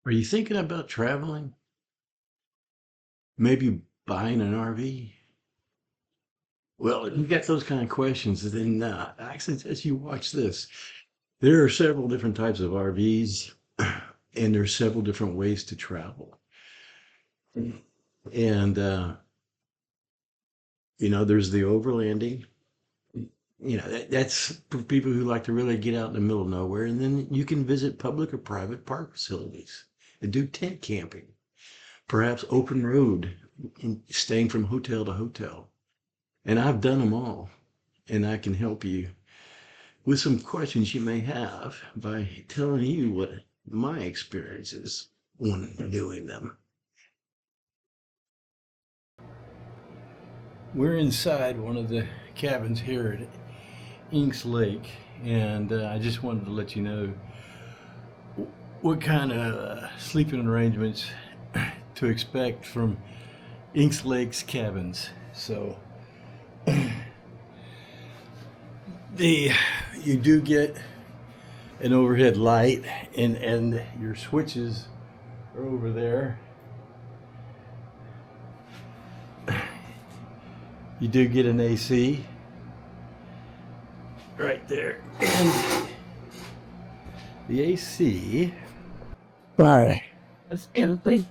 Are you thinking about traveling? Maybe buying an RV? Well, if you got those kind of questions, then I suggest you watch this. There are several different types of RVs, and there's several different ways to travel. And there's the overlanding. That's for people who like to really get out in the middle of nowhere. And then you can visit public or private park facilities and do tent camping, perhaps open road, and staying from hotel to hotel. And I've done them all, and I can help you with some questions you may have by telling you what my experience is when doing them. We're inside one of the cabins here at Inks Lake, and I just wanted to let you know what kind of sleeping arrangements to expect from Inks Lake's cabins. So you do get an overhead light, and your switches are over there. You do get an AC right there, and the AC. All right, that's everything.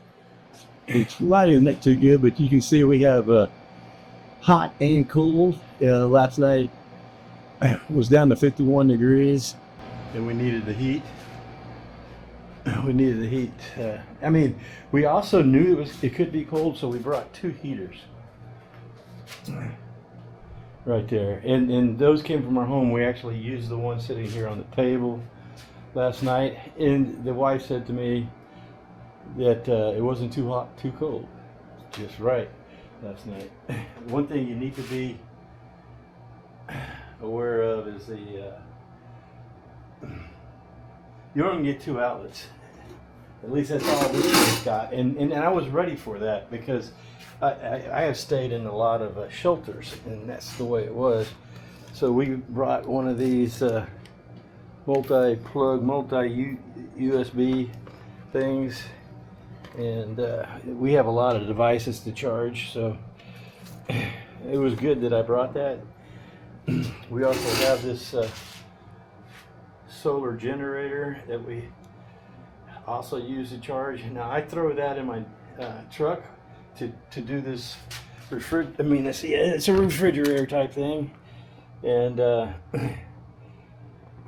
It's lighting not too good, but you can see we have hot and cool. Last night was down to 51 degrees, and we needed the heat. I mean, we also knew it could be cold, so we brought two heaters right there, and those came from our home. We actually used the one sitting here on the table last night, and the wife said to me that it wasn't too hot, too cold, just right last night. One thing you need to be aware of is you only get two outlets. At least that's all this place got, and I was ready for that because I have stayed in a lot of shelters, and that's the way it was. So we brought one of these multi-plug, multi-USB things, and we have a lot of devices to charge, so it was good that I brought that. We also have this solar generator that we also use to charge. Now I throw that in my truck to do this it's a refrigerator type thing, and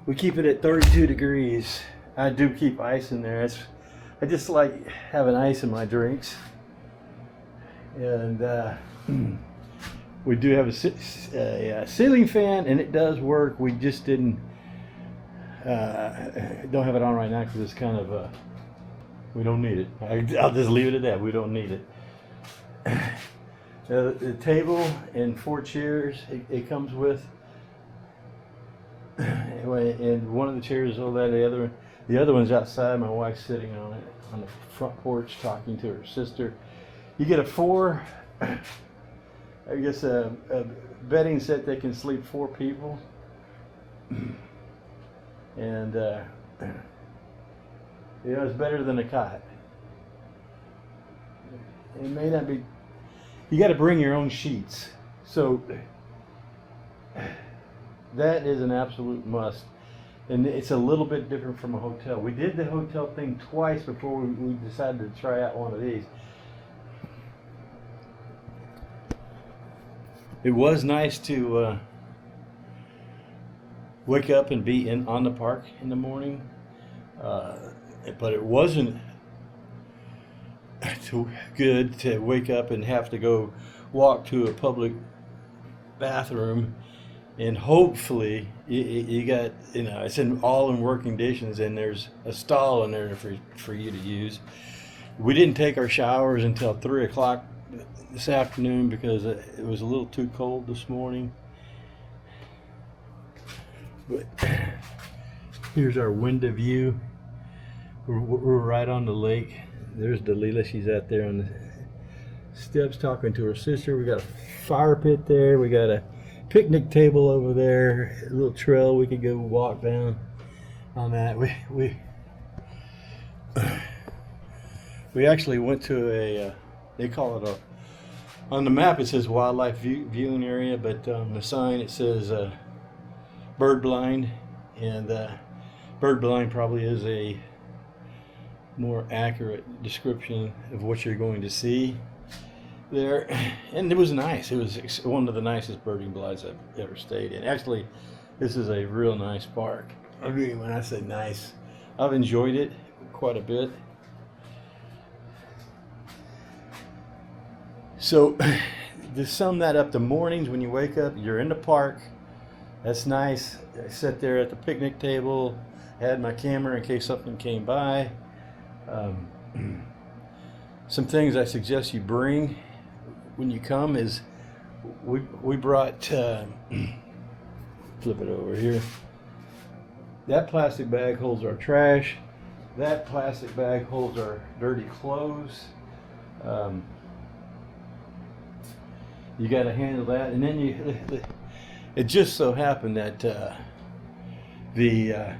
we keep it at 32 degrees. I do keep ice in there. I just like having ice in my drinks, and we do have a ceiling fan, and it does work. We just don't have it on right now because it's kind of we don't need it. I'll just leave it at that. We don't need it. The table and 4 chairs it comes with. Anyway, and one of the chairs is over there. The other one's outside. My wife's sitting on it on the front porch talking to her sister. You get a bedding set that can sleep 4 people, and it's better than a cot. It may not be. You got to bring your own sheets, so that is an absolute must. And it's a little bit different from a hotel. We did the hotel thing twice before we decided to try out one of these. It was nice to wake up and be on the park in the morning, but it wasn't too good to wake up and have to go walk to a public bathroom, and hopefully you got it's all in working conditions, and there's a stall in there for you to use. We didn't take our showers until 3 o'clock this afternoon because it was a little too cold this morning. But here's our window view. We're right on the lake. There's Delilah. She's out there on the steps talking to her sister. We got a fire pit there. We got a picnic table over there. A little trail we could go walk down on that. We actually went to they call it on the map it says wildlife viewing area, but on the sign it says bird blind, and bird blind probably is a more accurate description of what you're going to see there. And it was nice. It was one of the nicest birding blinds I've ever stayed in. Actually, this is a real nice park. I mean, when I say nice, I've enjoyed it quite a bit. So to sum that up, the mornings when you wake up, you're in the park. That's nice. I sat there at the picnic table, had my camera in case something came by. Some things I suggest you bring when you come is we brought flip it over here. That plastic bag holds our trash. That plastic bag holds our dirty clothes. You got to handle that, and then it just so happened that there's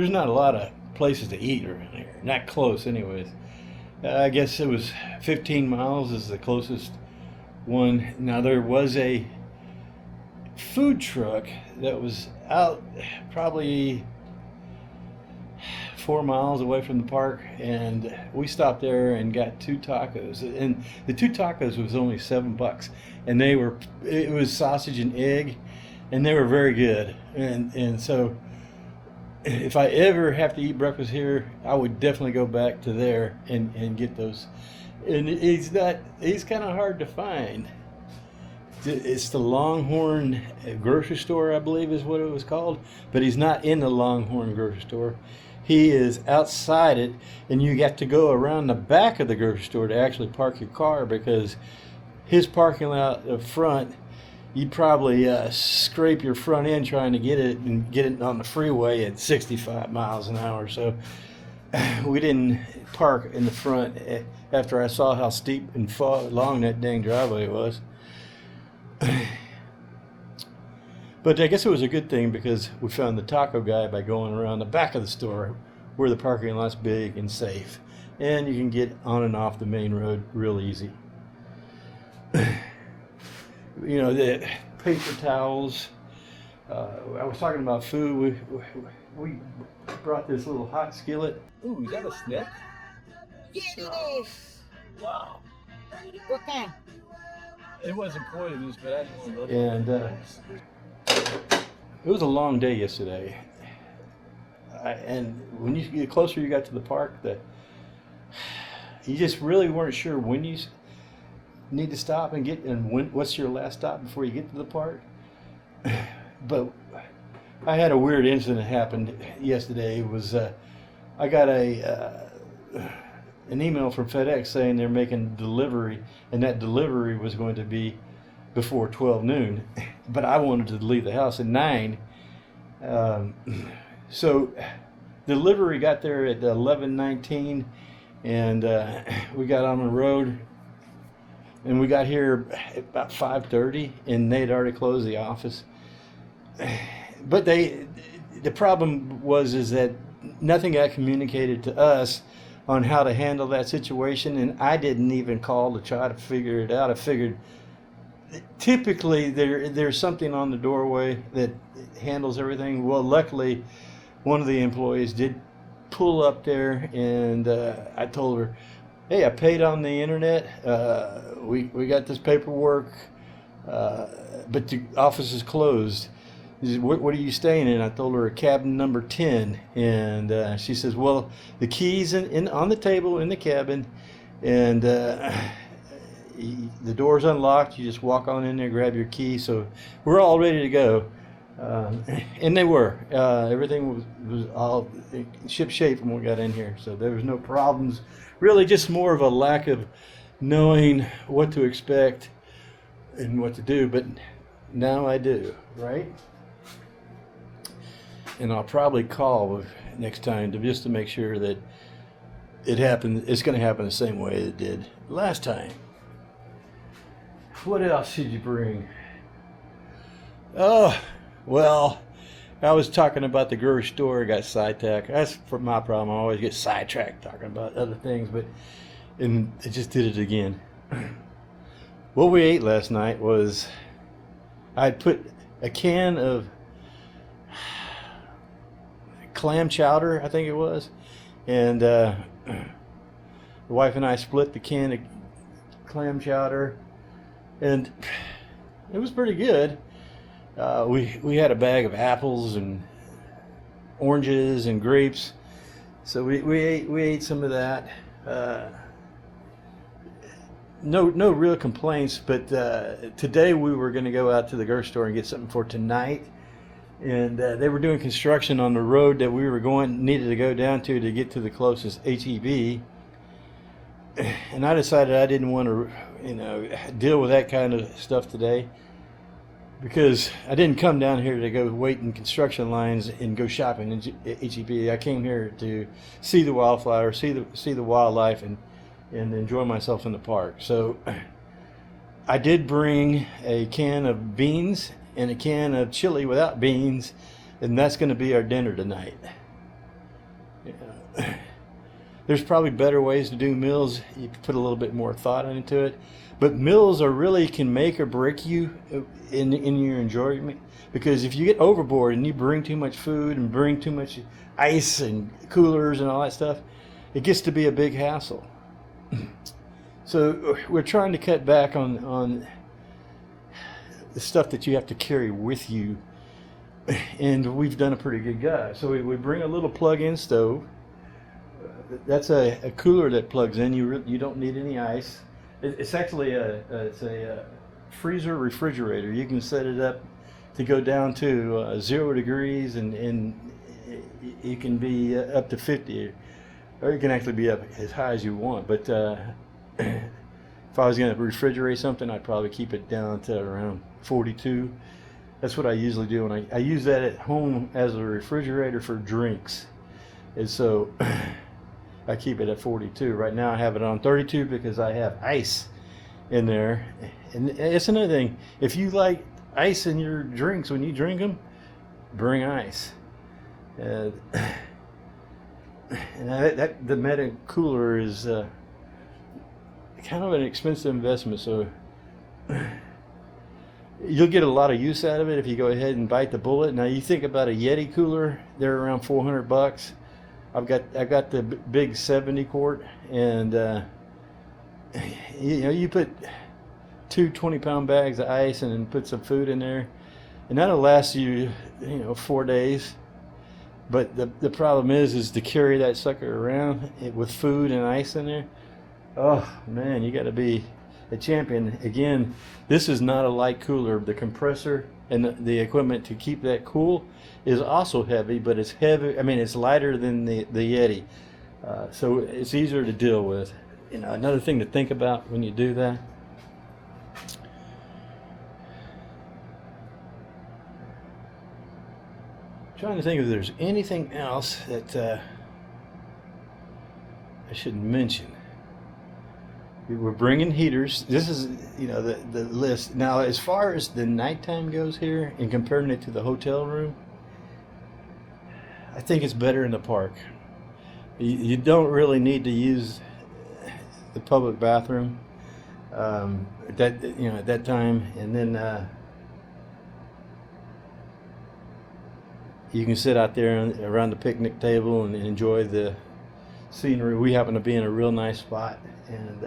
not a lot of places to eat around here, not close anyways. I guess it was 15 miles is the closest one. Now there was a food truck that was out probably 4 miles away from the park, and we stopped there and got 2 tacos, and the 2 tacos was only $7, and it was sausage and egg, and they were very good. And so if I ever have to eat breakfast here, I would definitely go back to there and get those. And he's kind of hard to find. It's the Longhorn grocery store, I believe is what it was called, but he's not in the Longhorn grocery store. He is outside it, and you got to go around the back of the grocery store to actually park your car, because his parking lot up front, you'd probably scrape your front end trying to get it on the freeway at 65 miles an hour. So we didn't park in the front after I saw how steep and long that dang driveway was. But I guess it was a good thing, because we found the taco guy by going around the back of the store where the parking lot's big and safe, and you can get on and off the main road real easy. You know, the paper towels. I was talking about food. We brought this little hot skillet. Ooh, is that a snake? Yeah, it is. Wow. What kind? It wasn't poisonous, but I didn't want to. And it was a long day yesterday. And when the closer you got to the park, you just really weren't sure when you need to stop and what's your last stop before you get to the park. But I had a weird incident happen yesterday. It was I got an email from FedEx saying they're making delivery, and that delivery was going to be before 12 noon, but I wanted to leave the house at 9. So delivery got there at 11:19, and we got on the road, and we got here at about 5:30, and they'd already closed the office. But the problem is that nothing got communicated to us on how to handle that situation, and I didn't even call to try to figure it out. I figured typically there's something on the doorway that handles everything. Well, luckily one of the employees did pull up there, and I told her, hey, I paid on the internet, we got this paperwork, but the office is closed. She said, what are you staying in? I told her cabin number 10, and she says, well, the key's on the table in the cabin, and the door's unlocked. You just walk on in there, grab your key. So we're all ready to go, and they were. Everything was all ship shape when we got in here, so there was no problems. Really, just more of a lack of knowing what to expect and what to do. But now I do, right? And I'll probably call next time just to make sure that it happened. It's going to happen the same way it did last time. What else did you bring? Oh, well, I was talking about the grocery store. I got sidetracked. That's for my problem. I always get sidetracked talking about other things, and it just did it again. What we ate last night was, I'd put a can of clam chowder, I think it was, and the wife and I split the can of clam chowder, and it was pretty good. We had a bag of apples and oranges and grapes, so we ate some of that. No real complaints, but today we were going to go out to the grocery store and get something for tonight, and they were doing construction on the road that we were needed to go down to get to the closest HEB, and I decided I didn't want to deal with that kind of stuff today, because I didn't come down here to go wait in construction lines and go shopping in HEB. I came here to see the wildflowers, see the wildlife, and enjoy myself in the park. So I did bring a can of beans and a can of chili without beans, and that's going to be our dinner tonight. There's probably better ways to do meals. You can put a little bit more thought into it. But meals can make or break you in your enjoyment. Because if you get overboard and you bring too much food and bring too much ice and coolers and all that stuff, it gets to be a big hassle. So we're trying to cut back on the stuff that you have to carry with you. And we've done a pretty good job. So we bring a little plug-in stove. That's a cooler that plugs in. You don't need any ice. It's actually a freezer refrigerator. You can set it up to go down to 0 degrees, and it can be up to 50, or it can actually be up as high as you want. But if I was going to refrigerate something, I'd probably keep it down to around 42. That's what I usually do, and I use that at home as a refrigerator for drinks. And so I keep it at 42. Right now I have it on 32 because I have ice in there. And it's another thing. If you like ice in your drinks when you drink them, bring ice. And the Meta cooler is kind of an expensive investment, so you'll get a lot of use out of it if you go ahead and bite the bullet. Now you think about a Yeti cooler, they're around $400. I've got the big 70 quart, and you put 2 20-pound bags of ice and then put some food in there, and that'll last you 4 days. But the problem is to carry that sucker around with food and ice in there. Oh man, you got to be a champion. Again, this is not a light cooler. The compressor and the equipment to keep that cool is also heavy, but it's heavy. I mean, it's lighter than the Yeti, so it's easier to deal with. Another thing to think about when you do that. Trying to think if there's anything else that I should mention. We're bringing heaters. This is, the list. Now, as far as the nighttime goes here and comparing it to the hotel room, I think it's better in the park. You don't really need to use the public bathroom at that time, and then you can sit out there around the picnic table and enjoy the scenery. We happen to be in a real nice spot, and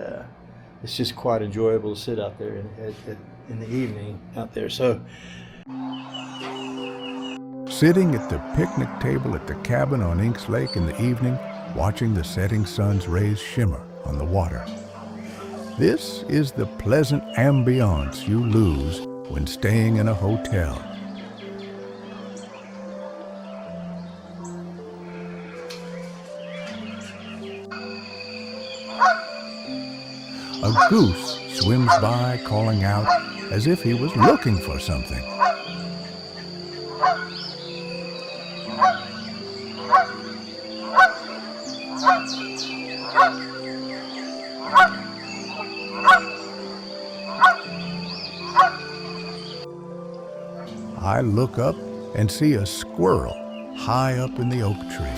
it's just quite enjoyable to sit out there in the evening out there. So, sitting at the picnic table at the cabin on Inks Lake in the evening, watching the setting sun's rays shimmer on the water. This is the pleasant ambiance you lose when staying in a hotel. A goose swims by calling out as if he was looking for something. I look up and see a squirrel high up in the oak tree.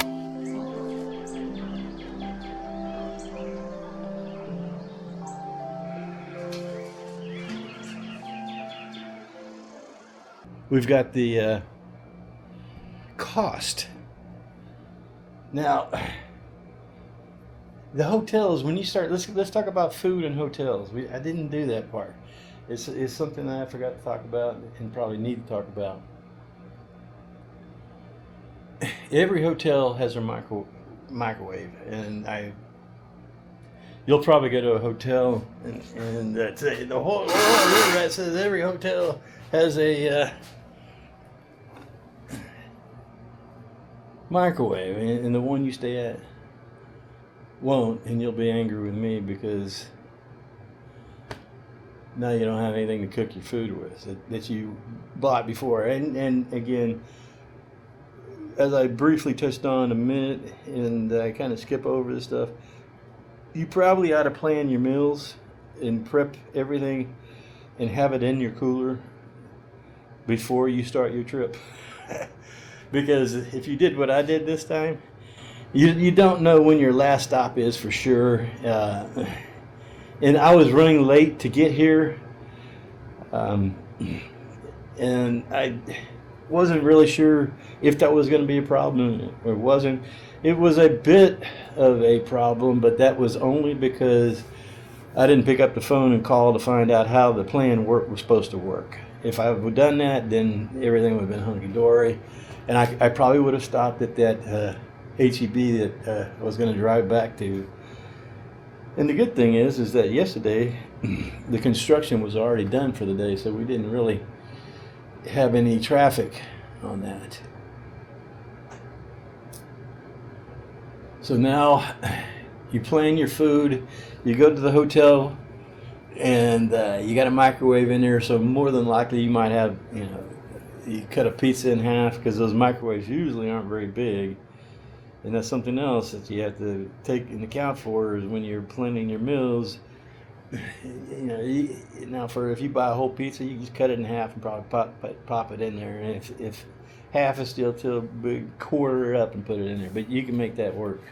We've got the cost. Now, the hotels, when you start, let's talk about food and hotels. I didn't do that part. It's something that I forgot to talk about and probably need to talk about. Every hotel has a microwave, and you'll probably go to a hotel and the whole that says every hotel has a microwave, and the one you stay at won't, and you'll be angry with me because now you don't have anything to cook your food with that you bought before. And again, as I briefly touched on a minute, and I kind of skip over this stuff, you probably ought to plan your meals and prep everything and have it in your cooler before you start your trip. Because if you did what I did this time, you don't know when your last stop is for sure. And I was running late to get here, and I wasn't really sure if that was going to be a problem or wasn't. It was a bit of a problem, but that was only because I didn't pick up the phone and call to find out how the plan was supposed to work. If I would have done that, then everything would have been hunky-dory. And I probably would have stopped at that H-E-B that I was going to drive back to. And the good thing is that yesterday the construction was already done for the day, so we didn't really have any traffic on that. So now you plan your food, you go to the hotel, and you got a microwave in there, so more than likely you might have, you cut a pizza in half, because those microwaves usually aren't very big. And that's something else that you have to take into account for, is when you're planning your meals. Now if you buy a whole pizza, you just cut it in half and probably pop it in there. And if half is still too big, quarter it up and put it in there. But you can make that work.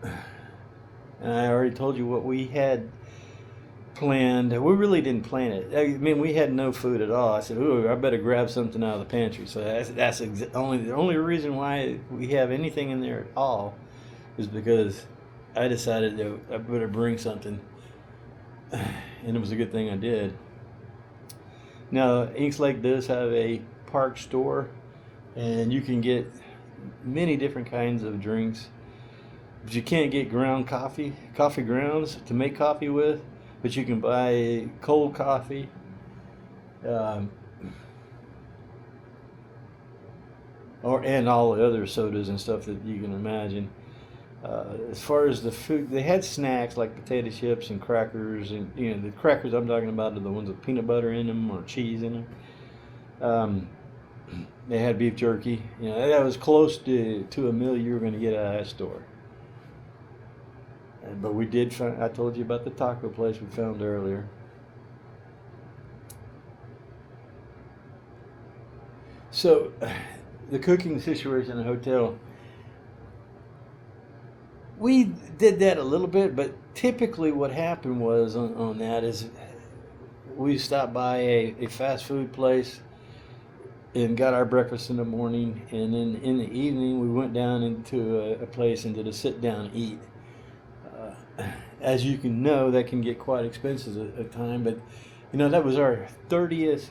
And I already told you what we had planned. We really didn't plan it. I mean, we had no food at all. I said, "Ooh, I better grab something out of the pantry." So that's the only reason why we have anything in there at all is because I decided that I better bring something, and it was a good thing I did. Now, Inks Lake does have a park store, and you can get many different kinds of drinks, but you can't get ground coffee grounds to make coffee with. But you can buy cold coffee, and all the other sodas and stuff that you can imagine. As far as the food, they had snacks like potato chips and crackers, and the crackers I'm talking about are the ones with peanut butter in them or cheese in them. They had beef jerky. That was close to a meal you were going to get out of that store. But we did find, I told you about the taco place we found earlier. So, the cooking situation in the hotel, we did that a little bit, but typically what happened was on that is we stopped by a fast food place and got our breakfast in the morning, and then in the evening we went down into a place and did a sit-down eat. As you can know, that can get quite expensive at a time, but that was our 38th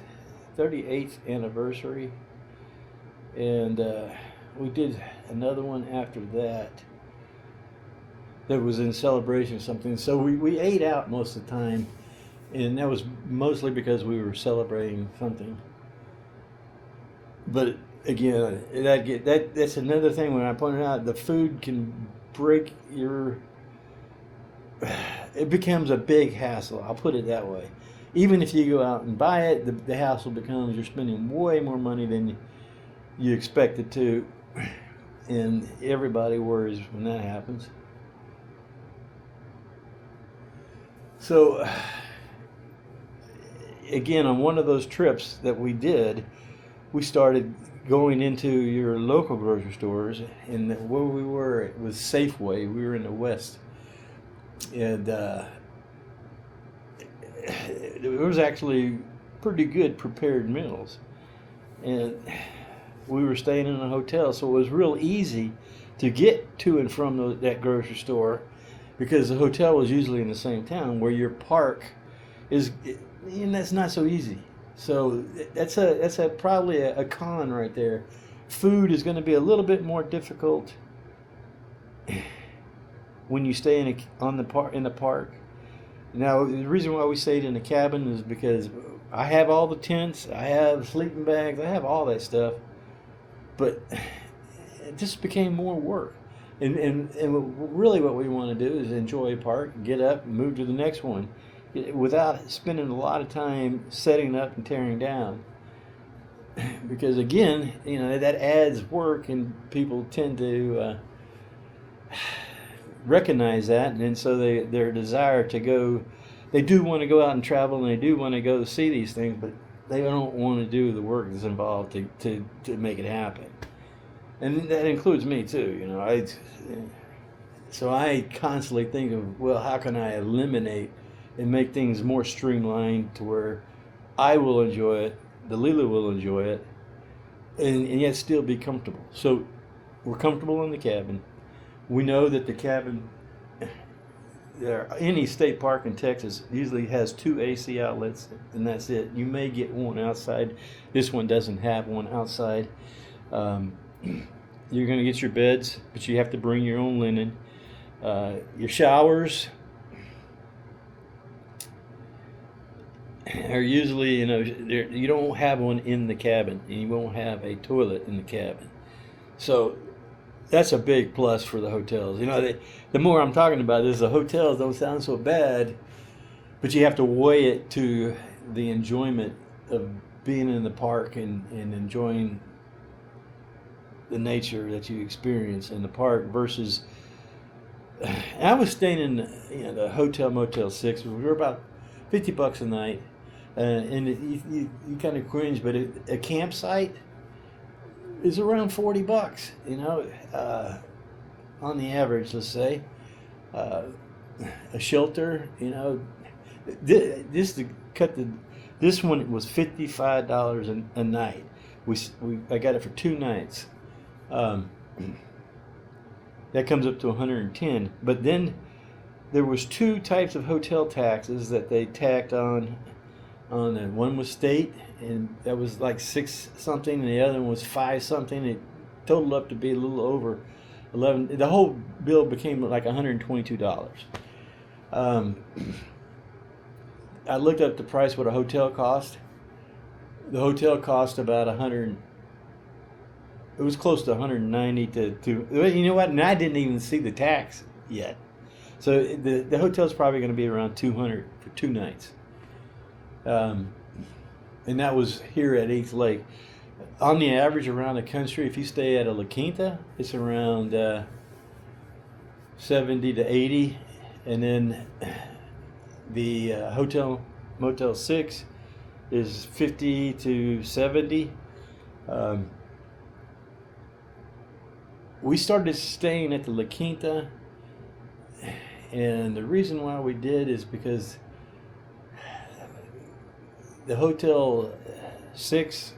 anniversary, and we did another one after that was in celebration of something. So we ate out most of the time, and that was mostly because we were celebrating something. But again, that's another thing when I pointed out the food can break your. It becomes a big hassle. I'll put it that way. Even if you go out and buy it, the hassle becomes you're spending way more money than you expected to, and everybody worries when that happens. So, again, on one of those trips that we did, we started going into your local grocery stores, and where we were, it was Safeway. We were in the West, and it was actually pretty good prepared meals. And we were staying in a hotel, so it was real easy to get to and from that grocery store, because the hotel was usually in the same town where your park is, and that's not so easy. So that's probably a con right there. Food is going to be a little bit more difficult when you stay in the park. Now, the reason why we stayed in the cabin is because I have all the tents, I have sleeping bags, I have all that stuff, but it just became more work. And really what we want to do is enjoy a park, get up, and move to the next one, without spending a lot of time setting up and tearing down. Because again, that adds work, and people tend to recognize that, and so their desire to go, they do want to go out and travel, and they do want to go see these things, but they don't want to do the work that's involved to make it happen. And that includes me too. So I constantly think of, well, how can I eliminate and make things more streamlined to where I will enjoy it, Delilah will enjoy it, and yet still be comfortable. So we're comfortable in the cabin. We know that the cabin, any state park in Texas usually has 2 AC outlets, and that's it. You may get one outside. This one doesn't have one outside. You're going to get your beds, but you have to bring your own linen. Your showers are usually, you don't have one in the cabin, and you won't have a toilet in the cabin. So that's a big plus for the hotels. The more I'm talking about this, the hotels don't sound so bad, but you have to weigh it to the enjoyment of being in the park and enjoying the nature that you experience in the park versus. I was staying in the Hotel Motel 6. We were about $50 a night, and you kind of cringe, but a campsite is around $40. On the average, let's say. A shelter, this one was $55 a night. I got it for 2 nights. That comes up to $110. But then there was 2 types of hotel taxes that they tacked on it. One was state, and that was like 6 something, and the other one was 5 something. It totaled up to be a little over 11. The whole bill became like $122. I looked up the price what a hotel cost. The hotel cost about it was close to 190 to you know what? And I didn't even see the tax yet. So the hotel's probably going to be around $200 for 2 nights. And that was here at East Lake. On the average around the country, if you stay at a La Quinta, it's around 70 to 80. And then the Hotel Motel 6 is 50 to 70. We started staying at the La Quinta, and the reason why we did is because the Hotel 6,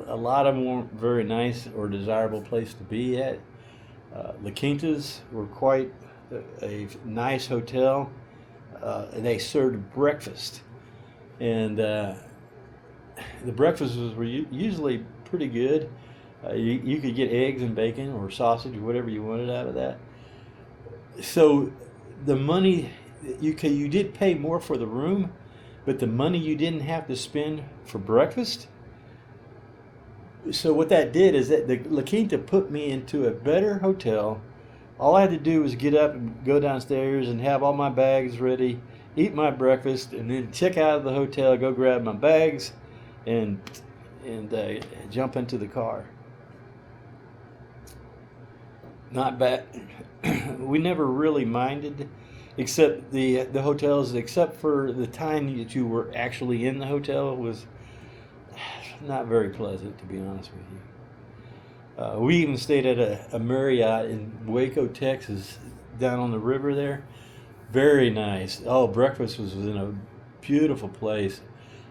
a lot of them weren't very nice or desirable place to be at. La Quintas were quite a nice hotel. They served breakfast, and the breakfasts were usually pretty good. You could get eggs and bacon or sausage or whatever you wanted out of that. So the money, you did pay more for the room, but the money you didn't have to spend for breakfast. So what that did is that the La Quinta put me into a better hotel. All I had to do was get up and go downstairs and have all my bags ready, eat my breakfast, and then check out of the hotel, go grab my bags, and jump into the car. Not bad. We never really minded, except the hotels, except for the time that you were actually in the hotel was not very pleasant, to be honest with you. We even stayed at a Marriott in Waco, Texas, down on the river there. Very nice. Oh, breakfast was in a beautiful place.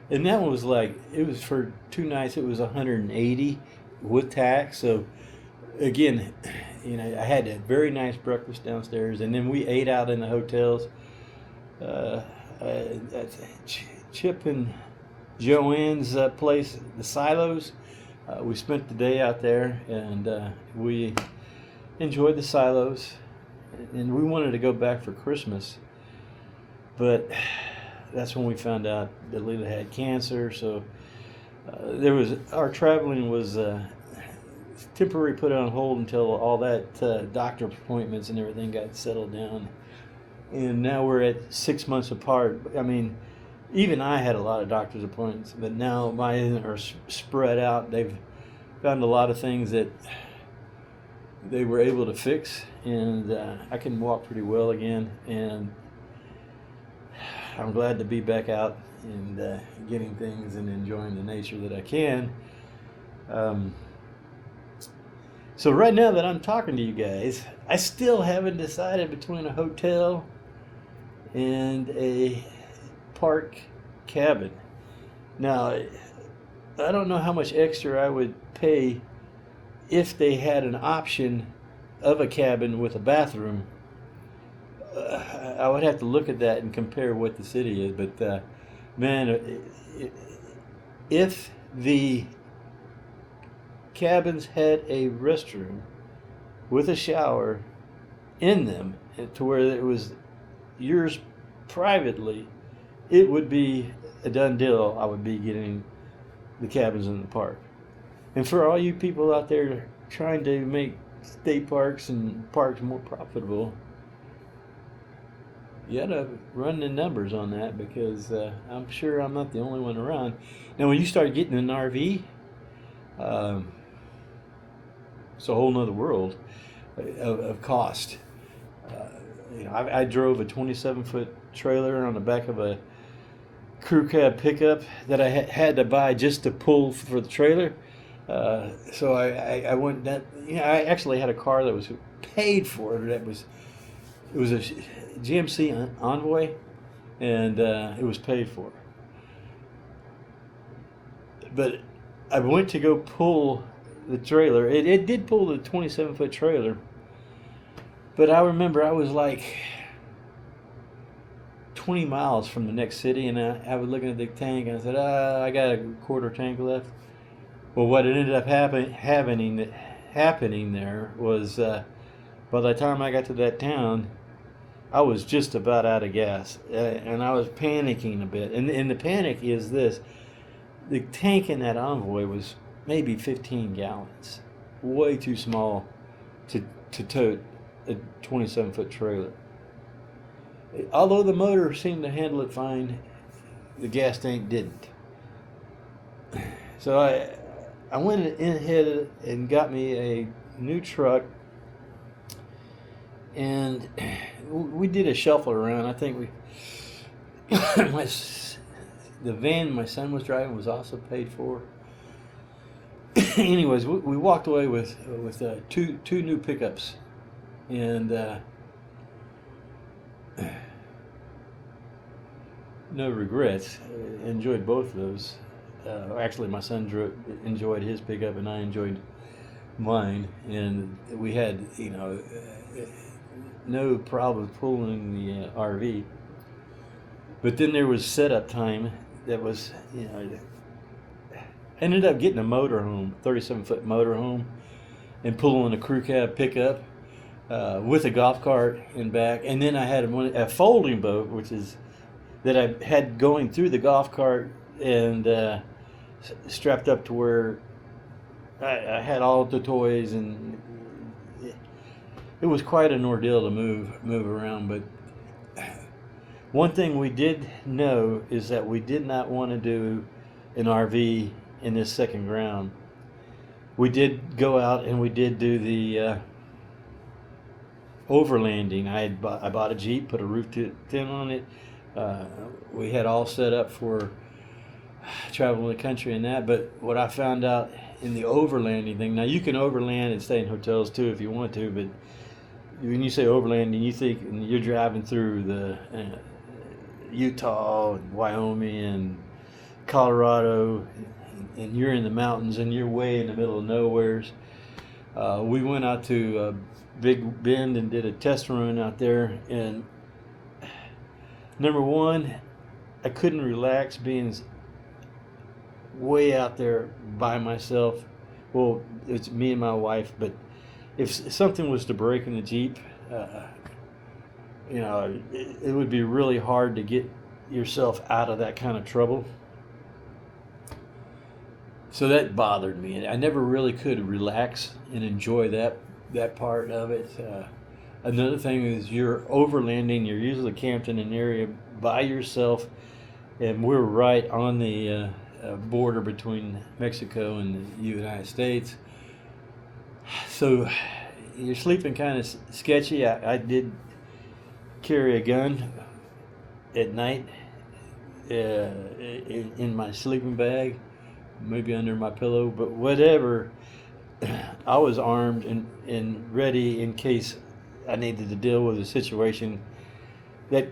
And that one was like, it was for 2 nights, it was 180 with tax. So again, you know, I had a very nice breakfast downstairs, and then we ate out in the hotels. Chip and Joanne's place, the Silos. We spent the day out there, and we enjoyed the Silos. And we wanted to go back for Christmas, but that's when we found out that Lila had cancer. So our traveling was temporarily put on hold until all that doctor appointments and everything got settled down. And now we're at 6 months apart. I mean, even I had a lot of doctor's appointments, but now mine are spread out. They've found a lot of things that they were able to fix, and I can walk pretty well again. And I'm glad to be back out and getting things and enjoying the nature that I can. So right now that I'm talking to you guys, I still haven't decided between a hotel and a park cabin. Now, I don't know how much extra I would pay if they had an option of a cabin with a bathroom. I would have to look at that and compare what the city is. But man, if the cabins had a restroom with a shower in them, to where it was yours privately, it would be a done deal. I would be getting the cabins in the park. And for all you people out there trying to make state parks and parks more profitable, you gotta run the numbers on that, because I'm sure I'm not the only one around. Now, when you start getting an RV, it's a whole nother world of cost. I drove a 27-foot trailer on the back of a crew cab pickup that I had to buy just to pull for the trailer. So I went that. I actually had a car that was paid for. It was a GMC Envoy, and it was paid for. But I went to go pull the trailer. It did pull the 27-foot trailer, but I remember I was like 20 miles from the next city, and I was looking at the tank, and I said, I got a quarter tank left. Well, what ended up happening there was, by the time I got to that town, I was just about out of gas, and I was panicking a bit. And the panic is this: the tank in that Envoy was maybe 15 gallons, way too small to tote a 27-foot trailer. Although the motor seemed to handle it fine, the gas tank didn't. So I went ahead and got me a new truck, and we did a shuffle around. I think the van my son was driving was also paid for. Anyways, we walked away with two new pickups, and no regrets. Enjoyed both of those. Actually, my son enjoyed his pickup, and I enjoyed mine, and we had no problem pulling the RV. But then there was setup time that was, I ended up getting a motorhome, 37-foot motorhome, and pulling a crew cab pickup with a golf cart in back. And then I had a folding boat, that I had going through the golf cart and strapped up to where I had all the toys, and it was quite an ordeal to move around. But one thing we did know is that we did not want to do an RV in this second ground. We did go out and we did do the overlanding. I bought a Jeep, put a roof tent on it. We had all set up for travel the country and that. But what I found out in the overlanding thing, now you can overland and stay in hotels too if you want to, but when you say overland and you think and you're driving through the Utah and Wyoming and Colorado, and you're in the mountains and you're way in the middle of nowheres. We went out to Big Bend and did a test run out there, and number one, I couldn't relax being way out there by myself. Well, it's me and my wife, but if something was to break in the Jeep, it would be really hard to get yourself out of that kind of trouble. So that bothered me. I never really could relax and enjoy that part of it. Another thing is you're overlanding. You're usually camped in an area by yourself, and we're right on the border between Mexico and the United States. So you're sleeping kind of sketchy. I did carry a gun at night in my sleeping bag, maybe under my pillow, but whatever. I was armed and ready in case I needed to deal with a situation that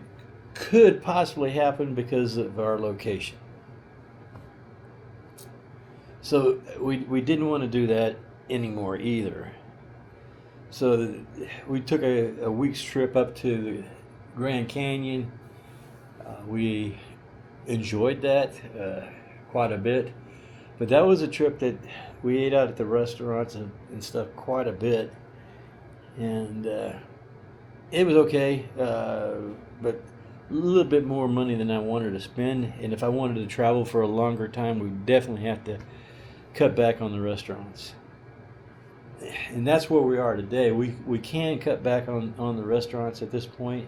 could possibly happen because of our location. So we didn't want to do that anymore either. So we took a week's trip up to the Grand Canyon. We enjoyed that quite a bit. But that was a trip that we ate out at the restaurants and stuff quite a bit. And it was okay, but a little bit more money than I wanted to spend. And if I wanted to travel for a longer time, we definitely have to cut back on the restaurants. And that's where we are today. We can cut back on the restaurants at this point.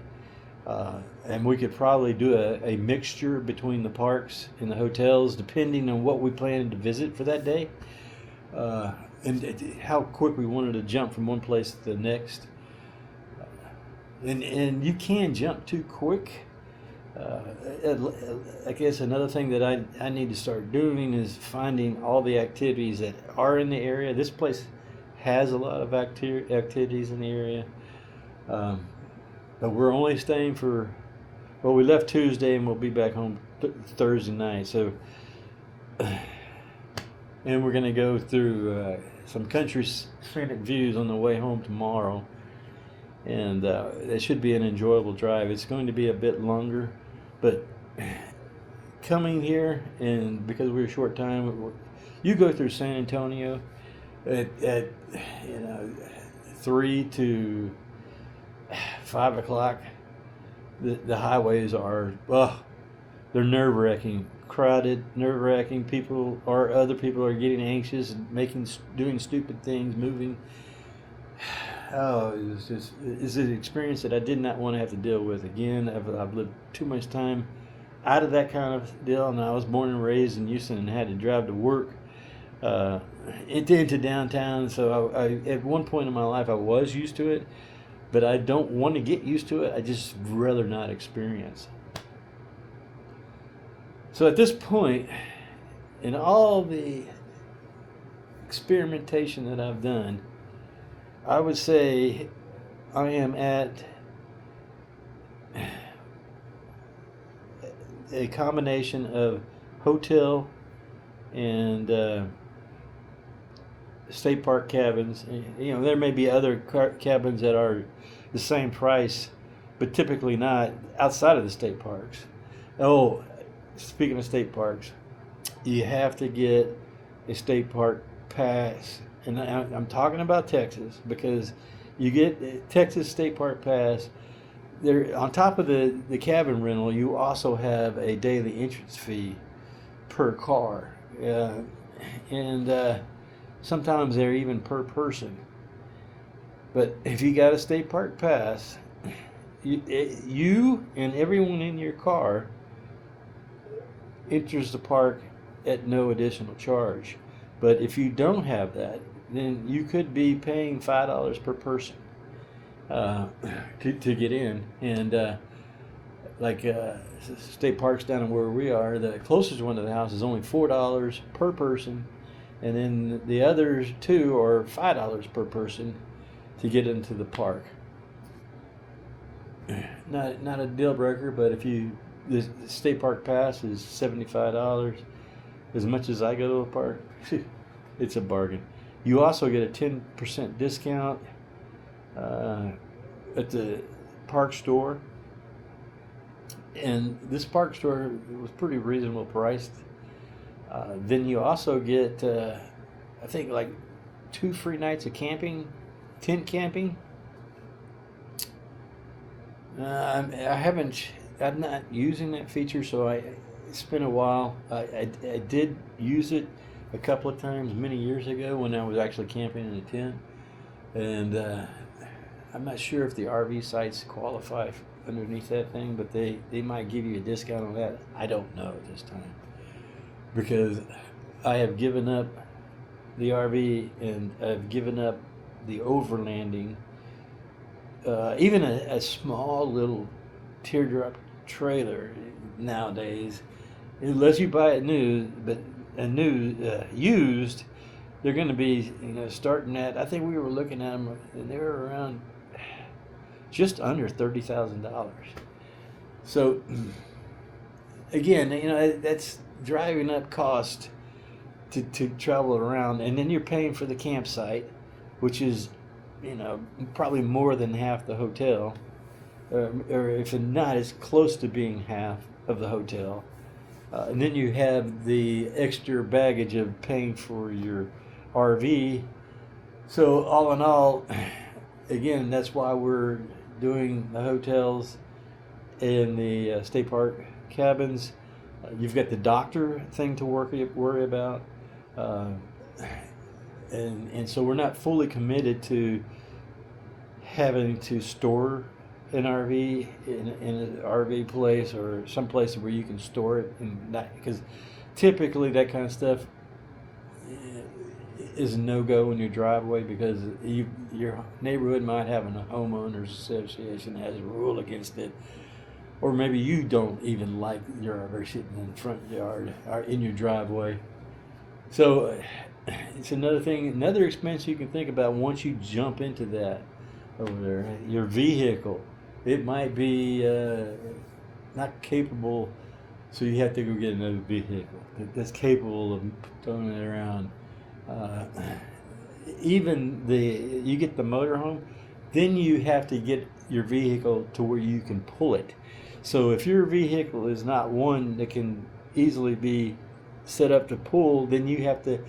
And we could probably do a mixture between the parks and the hotels, depending on what we planned to visit for that day, and how quick we wanted to jump from one place to the next. And you can jump too quick. I guess another thing that I need to start doing is finding all the activities that are in the area. This place has a lot of activities in the area. But we're only staying we left Tuesday and we'll be back home Thursday night. So, and we're going to go through some country scenic views on the way home tomorrow. And it should be an enjoyable drive. It's going to be a bit longer, but coming here, and because we're a short time, you go through San Antonio at 3 to 5 o'clock. The highways are, they're nerve-wracking, crowded, nerve-wracking. Other people are getting anxious and doing stupid things, moving. It's an experience that I did not want to have to deal with again. I've lived too much time out of that kind of deal, and I was born and raised in Houston and had to drive to work into downtown. So I at one point in my life I was used to it, but I don't want to get used to it. I just rather not experience. So at this point, in all the experimentation that I've done, I would say I am at a combination of hotel and state park cabins. There may be other cabins that are the same price, but typically not outside of the state parks. Oh, speaking of state parks, you have to get a state park pass. And I'm talking about Texas, because you get a Texas State Park Pass. There, on top of the cabin rental, you also have a daily entrance fee per car. And sometimes they're even per person. But if you got a State Park Pass, you and everyone in your car enters the park at no additional charge. But if you don't have that, then you could be paying $5 per person to get in. And like state parks down where we are, the closest one to the house is only $4 per person, and then the others two are $5 per person to get into the park. Not a deal breaker, but if you the state park pass is $75. As much as I go to a park, it's a bargain. You also get a 10% discount at the park store, and this park store was pretty reasonable priced. Then you also get, I think, like 2 free nights of camping, tent camping. I'm not using that feature, so it's been a while. I did use it a couple of times many years ago when I was actually camping in a tent, and I'm not sure if the RV sites qualify underneath that thing, but they might give you a discount on that. I don't know at this time, because I have given up the RV and I've given up the overlanding. Even a small little teardrop trailer nowadays, unless you buy it new, but used, they're going to be, starting at, I think we were looking at them and they were around just under $30,000. So again, that's driving up cost to travel around, and then you're paying for the campsite, which is probably more than half the hotel, or if not, it's close to being half of the hotel. And then you have the extra baggage of paying for your RV. So all in all, again, that's why we're doing the hotels and the state park cabins. You've got the doctor thing to worry about. And so we're not fully committed to having to store an RV in an RV place or some place where you can store it, and not, because typically that kind of stuff is a no-go in your driveway, because your neighborhood might have a homeowners association that has a rule against it, or maybe you don't even like your RV sitting in the front yard or in your driveway. So it's another expense you can think about once you jump into that over there. Your vehicle, it might be not capable, so you have to go get another vehicle that's capable of throwing it around. You get the motorhome, then you have to get your vehicle to where you can pull it. So if your vehicle is not one that can easily be set up to pull, then you have to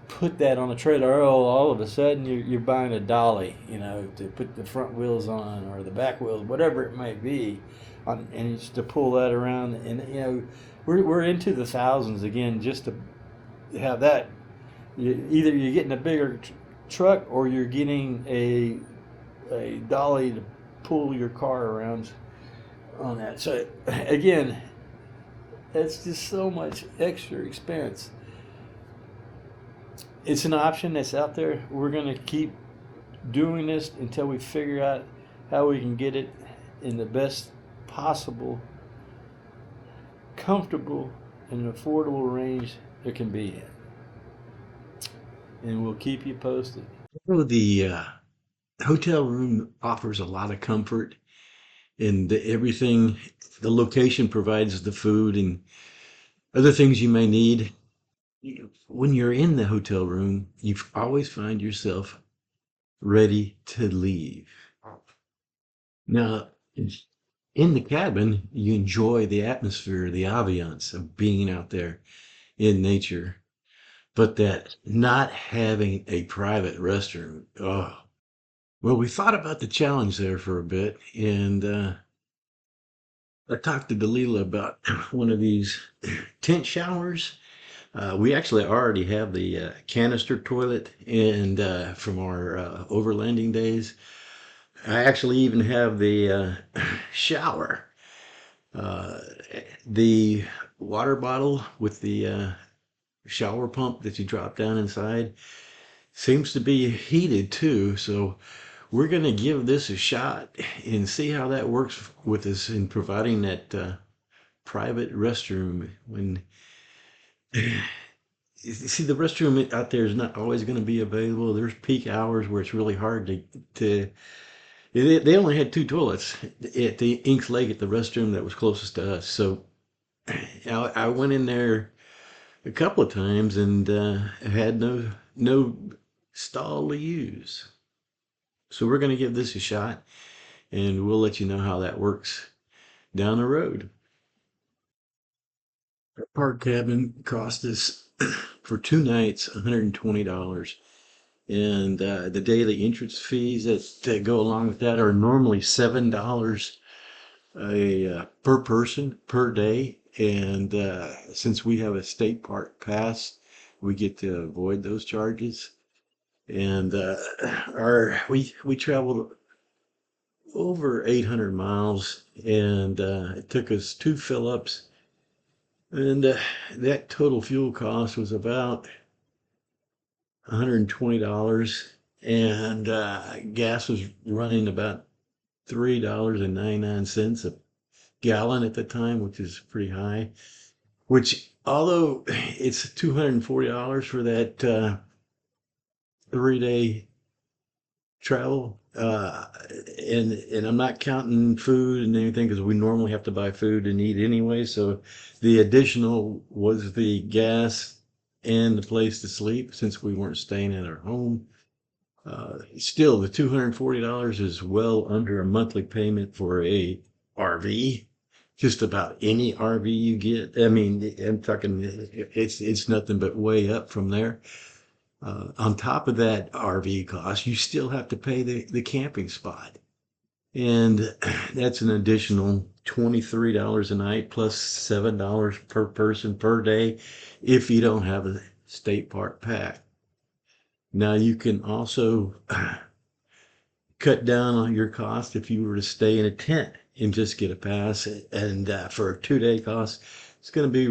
put that on a trailer. All of a sudden you're buying a dolly, to put the front wheels on, or the back wheels, whatever it might be, and it's to pull that around. And we're into the thousands again just to have that. Either you're getting a bigger truck, or you're getting a dolly to pull your car around on that. So again, that's just so much extra expense. It's an option that's out there. We're going to keep doing this until we figure out how we can get it in the best possible, comfortable, and affordable range it can be in. And we'll keep you posted. The hotel room offers a lot of comfort, and everything. The location provides the food and other things you may need. When you're in the hotel room, you always find yourself ready to leave. Now, in the cabin, you enjoy the atmosphere, the ambiance of being out there in nature, but that not having a private restroom, well, we thought about the challenge there for a bit, and I talked to Dalila about one of these tent showers. We actually already have the canister toilet, and from our overlanding days, I actually even have the shower. The water bottle with the shower pump that you drop down inside seems to be heated too, so we're going to give this a shot and see how that works with us in providing that private restroom. When you see, the restroom out there is not always going to be available. There's peak hours where it's really hard to they only had 2 toilets at the Inks Lake at the restroom that was closest to us. So I went in there a couple of times and had no stall to use. So we're going to give this a shot, and we'll let you know how that works down the road. Our park cabin cost us for 2 nights $120, and the daily entrance fees that go along with that are normally $7 per person per day. And since we have a state park pass, we get to avoid those charges. And we traveled over 800 miles, and it took us 2 fill-ups, and that total fuel cost was about $120, and gas was running about $3.99 a gallon at the time, which is pretty high. Which, although it's $240 for that 3-day travel, and I'm not counting food and anything because we normally have to buy food and eat anyway. So the additional was the gas and the place to sleep since we weren't staying at our home. Still, the $240 is well under a monthly payment for a RV. Just about any RV you get. I mean, I'm talking, it's nothing but way up from there. On top of that RV cost, you still have to pay the camping spot. And that's an additional $23 a night plus $7 per person per day if you don't have a state park pack. Now you can also cut down on your cost if you were to stay in a tent and just get a pass. And for a 2-day cost, it's going to be,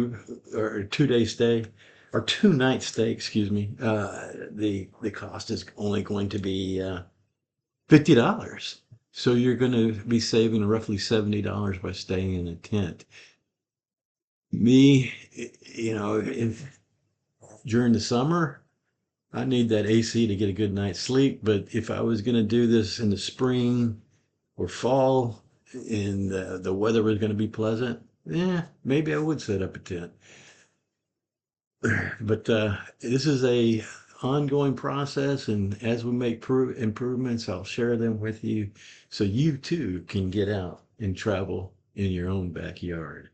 or a 2-day stay, or 2-night stay, excuse me. The cost is only going to be $50. So you're going to be saving roughly $70 by staying in a tent. Me, during the summer, I need that AC to get a good night's sleep. But if I was going to do this in the spring or fall and the weather was going to be pleasant, maybe I would set up a tent. But this is a ongoing process, and as we make improvements, I'll share them with you so you too can get out and travel in your own backyard.